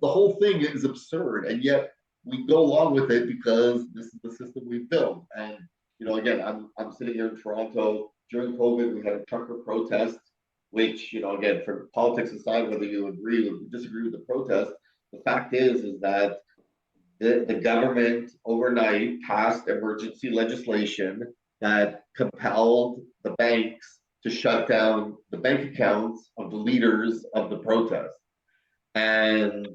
whole thing is absurd, and yet we go along with it because this is the system we've built. And again, I'm sitting here in Toronto during COVID. We had a trucker protest, which again, for politics aside, whether you agree or disagree with the protest, the fact is that the government overnight passed emergency legislation that compelled the banks to shut down the bank accounts of the leaders of the protest. And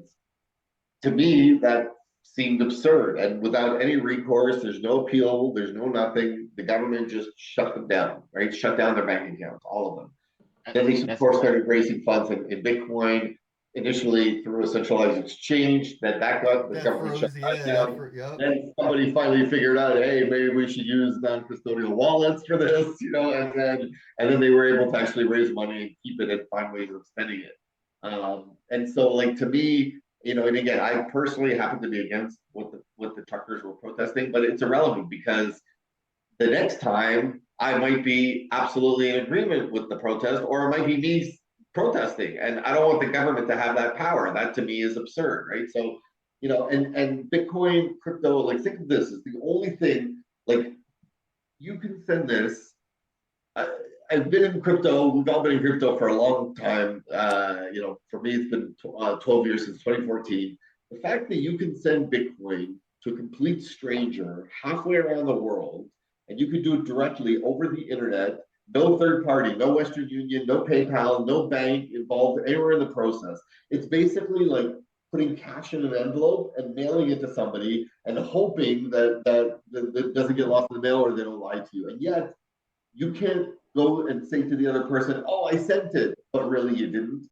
to me, that seemed absurd. And without any recourse, there's no appeal, there's no nothing. The government just shut them down, right? Shut down their bank accounts, all of them. And then they, of course, started raising funds in Bitcoin, initially through a centralized exchange. Then that got the government shut down. Then somebody finally figured out, hey, maybe we should use non-custodial wallets for this, and then they were able to actually raise money and keep it and find ways of spending it. And so, like, to me, and again, I personally happen to be against what the truckers were protesting, but it's irrelevant because the next time I might be absolutely in agreement with the protest, or it might be me protesting, and I don't want the government to have that power. That to me is absurd, right? So, and Bitcoin, crypto, like, think of this, is the only thing, like, you can send this. I've been in crypto. We've all been in crypto for a long time. For me, it's been 12 years since 2014. The fact that you can send Bitcoin to a complete stranger halfway around the world, and you can do it directly over the internet, no third party, no Western Union, no PayPal, no bank involved anywhere in the process. It's basically like putting cash in an envelope and mailing it to somebody and hoping that doesn't get lost in the mail or they don't lie to you. And yet, you can't go and say to the other person, oh, I sent it, but really you didn't.